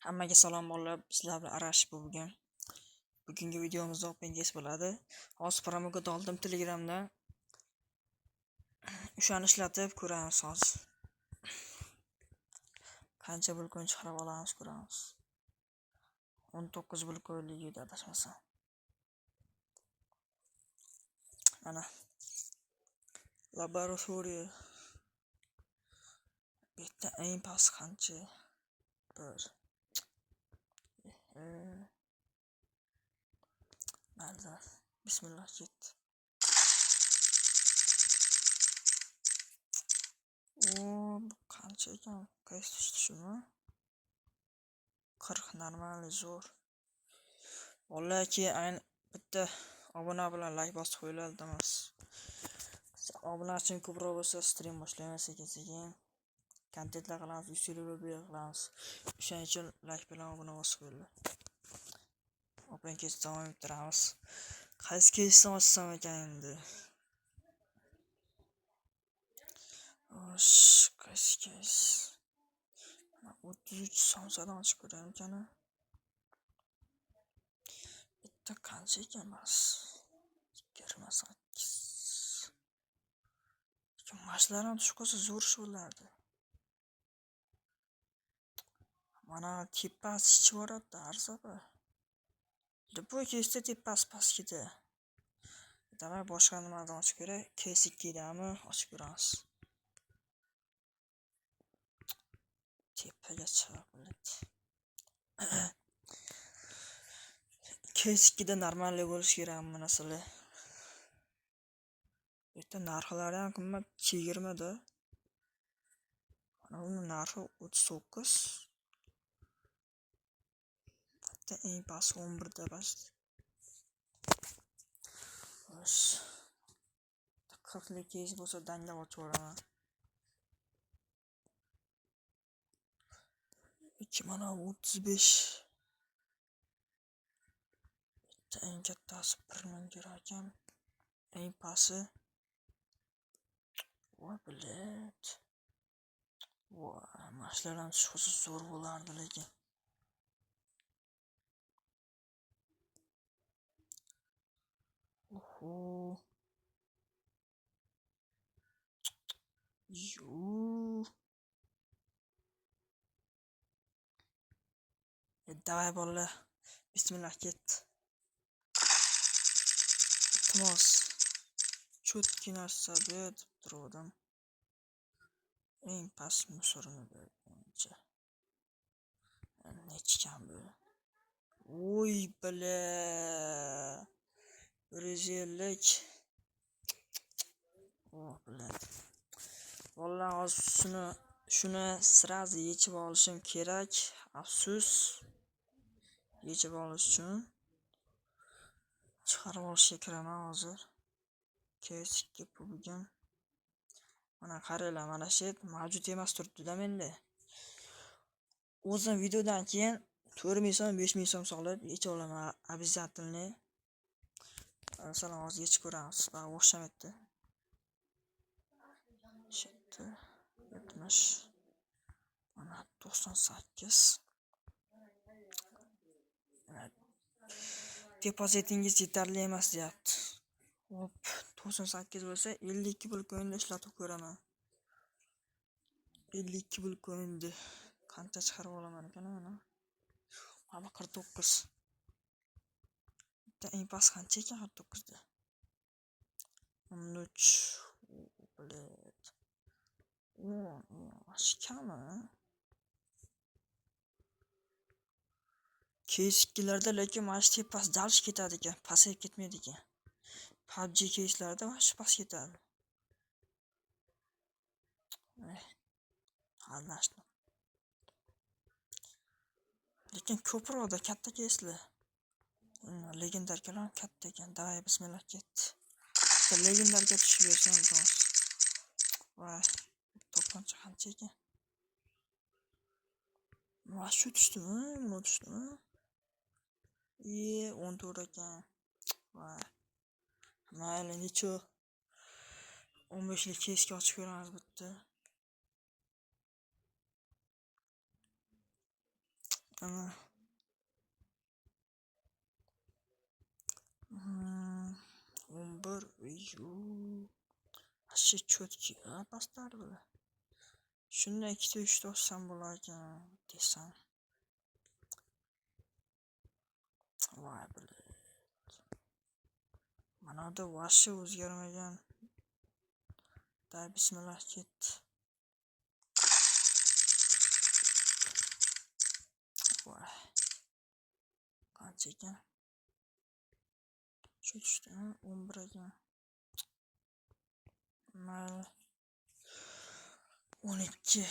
Hammaga salom bolalar, sizlar bilan Arash bugun. Bugungi videomizda openges bo'ladi. Hozir promokod oldim Telegramdan. O'shani ishlatib ko'ramiz hozir. Qancha bulkon chiqarib olamiz ko'ramiz. 19 bulkonligi adashmasam. Mana laboratoriya. Bitta eng past qancha? 1 Malzar. Bismillah ketdi. Qancha ekan? Qaysi tushdi shuni? 40 normal zo'r. Vallahi ayni bitta obuna bilan like bosib qo'yinglar iltimos. Obunachining ko'proq bo'lsa stream boshlaymiz sekin-sekin. Kontentlar qilamiz, usullar qilamiz. O'shaning uchun like bilan obuna bosib qo'yinglar. Open kes davom ettiramiz. Qaysi kesni ochsam ekan endi? Qaysi kes? 33 somsadan ochib ko'rayim ekan. Bitta qancha ekan bas? 28. Mashlar ham tushib qolsa zo'r ish bo'lardi. Mana tepasi ichib boradi, arzaba. Любой kesda tepasi pastgida. Davay boshqa nimadan ochib ko'ray? Kes 2dami ochib ko'ramiz. Tepaga chiqib bo'ladi. Kes 2da normal bo'lish kerak bu narsalar. Bitta narxlari ham qimmat 20 da. Mana uning narxi 39. Bitta eng past 11 da bas. 40lik kes bo'lsa dangal ochib olaman. Mana 35. Bitta eng kattasi 1000 kerak ekan. Eng pasti. Voy bilet. Voy, mashlar ham chiqsa zo'r bo'lardi lekin. Oho. Davay bolalar. Bismillah ketdi. Iltimos. Cho'tki narsa deb turdim. Eng past musorni bergancha. Nechkan bu? Voy bile. 150lik. Oh bilet. Vallahi hozir shuni sirazi yechib olishim kerak. Afsus. Yechib olish uchun chiqarib olishga kiraman hozir. Kesk bugun. Mana qaranglar, mana shu mavjud emas turibdi-da menda. O'zim videodan keyin 4000 so'm, 5000 so'm solib yechib olaman обязательно. Masalan, hozir yechib ko'ramiz. Va o'xshamaydi. 70. Mana 98. Depozitingiz yetarli emas deyapti. Hop, 98 bo'lsa 52 bulkonda ishlatib ko'raman. 52 bulkonda qancha chiqarib olaman ekan mana? Mana 49. Bitta eng past qancha ekan 49 da? 13. Bilet. Oshkami? Keskilarda lekin mana shu tepasi dalish ketadi ekan, pasayib ketmaydi ekan. PUBG keslarda mana shu pas ketadi. Alnashdi. Lekin ko'proqda katta keslar. Legendar kalam katta ekan. Davay bismillah ketdi. Legendarga tushib bersam bo'ladi. Voy, to'plancha qancha ekan? Mana shu tushdimi? Buni tushdimi? 14 ekan. Voy. Mayli, necha 15lik keska ochib ko'ramiz bitta. Ana 11 вообще четкий, pastlari bular. Shundan 2-3 olsam bo'lar ekan desam. Voy bilan. Mana da vashi o'zgarmagan. Da bismillah ketdi. Voy. Qancha ekan? Shu tushdi, 11 ekan. Mayli. 12.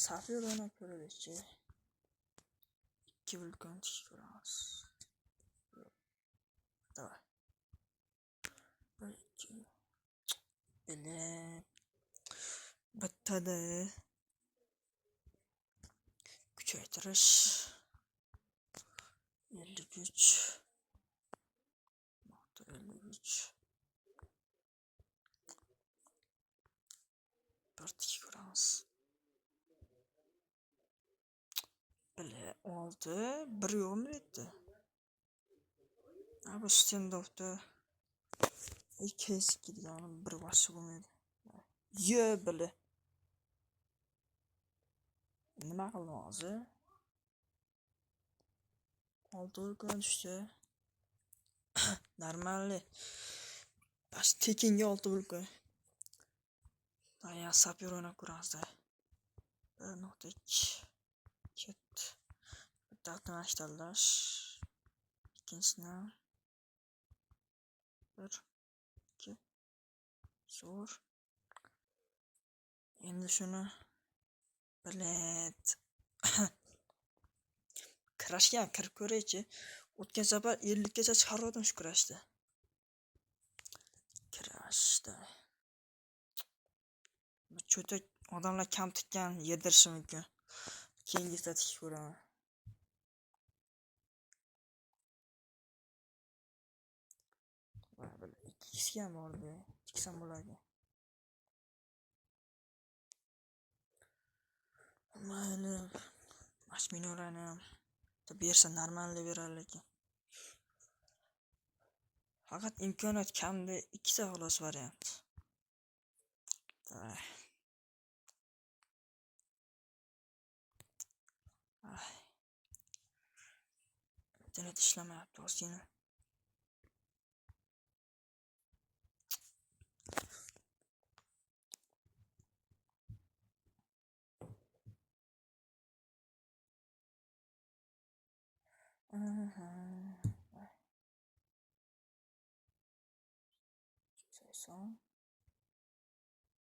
Safir o'ynab ko'raylik-chi. 2 vulkan tish ko'ramiz. Davay. 1 2. Bele. Bittada kuchaytirish 53. 53. 1 tish ko'ramiz. Bele 6. 1 yo'qmi bu yerda? Bu standofda ikki deganim bir vashi bo'lmaydi. Yo bile. Nima qildim hozir? 6 vulkan tushdi. Normalniy. Bash tekinga 6 vulkan. Ya sapir o'ynab ko'ramiz-da. 1.2 ketdi. Bitta tanlash. Ikkinchisini 1 2 zo'r. Endi shuni bilet. Kurashgan kirib ko'raychi. O'tgan safar 50 gacha chiqardim shu kurashda. Kurashda. Bu cho'tak odamlar kam tikkan yedirishi mumkin. Keyingi statik ko'raman. Va bir ikkisi ham bordi. Tiksam bo'lardi. Mayli. Mashminalarni ham bersa normalniy berar lekin. Faqat imkoniyat kamda ikkita xolos variant. Internet ishlamayapti ozgina. Son.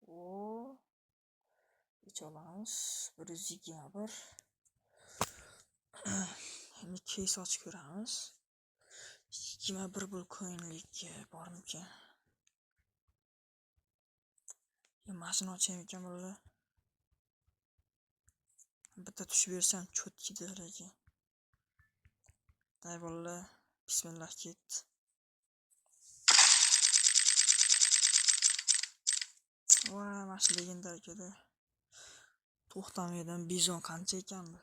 O. Hiç olmaz. 121. Hem case aç ko'ramiz. 21 bir coinlik bormikan? Mashina ochaymi ekan bular? Bitta tushib bersam cho'tki daraja. Day bolalar, bismillah ketdi. Voy, mashina legendar ekada. To'xtamaydan bizon qancha ekan bu?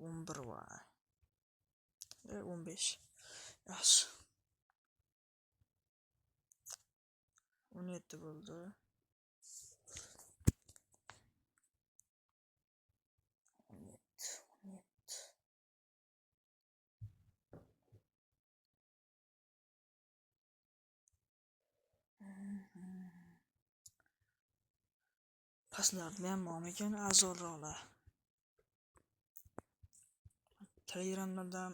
11 voy. 15. Yaxshi. 17 bo'ldi. 17. Pastlarda ham bormi ekan azorroqlar. Telegramdan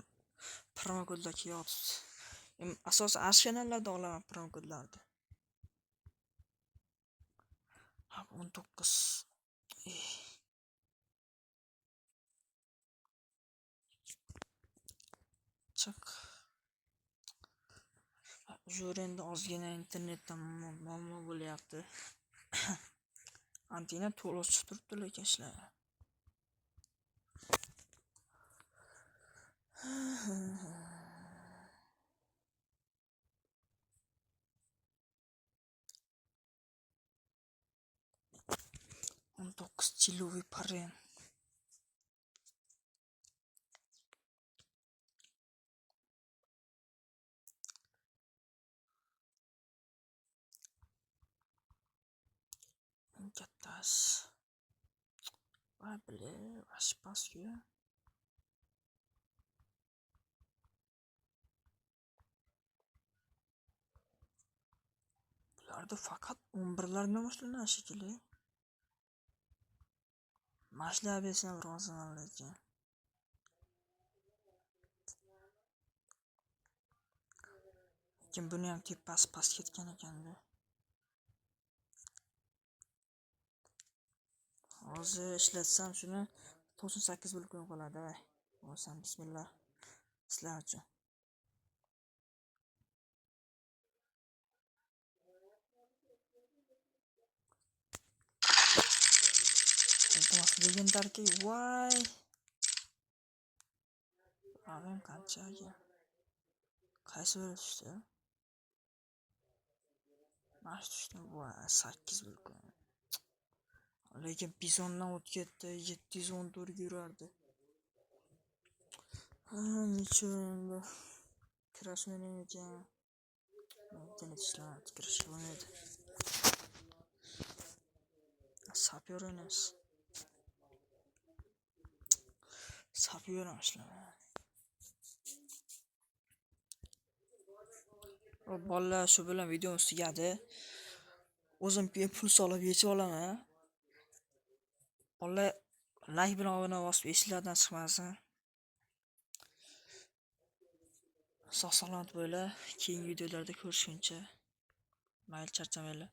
promo kodlar kelyapti. Asosan ash kanallarda olaman promo kodlarni. 19. Chiq. Jo'renda ozgina internetdan muammo bo'lyapti. Antina to'liq turibdi lekin ishlar. 19 chiloviy paren. Kattasi. Va bile, pastku. Bularda faqat 11lardan boshlanadi shekilli. Mashlab bersam roziman lekin. Lekin buni ham tepasi past ketgan ekan-da. Hozir ishlatsam shuni 98 bo'lib qoladi. Bo'lsam bismillah. Sizlar uchun. Iltimos legendarki, voy. Avem qanchaga? Qaysi biri tushdi? Mana tushdi, voy 8 bo'lib. Lekin bizondan o'tib ketdi, 714 yurardi. Nechun kirash mening ekan. Lekin ishlar kirish bo'lmaydi. Sapyor o'ynaymiz. Sapyor ishlar. Bolalar shu bilan videomiz tugadi. O'zim pul solib yechib olaman. Bolalar like bilan obuna bosib eslardan chiqmasin. Sog' salomat bo'la. Keyingi videolarda ko'rishguncha. Mayli charchamanglar.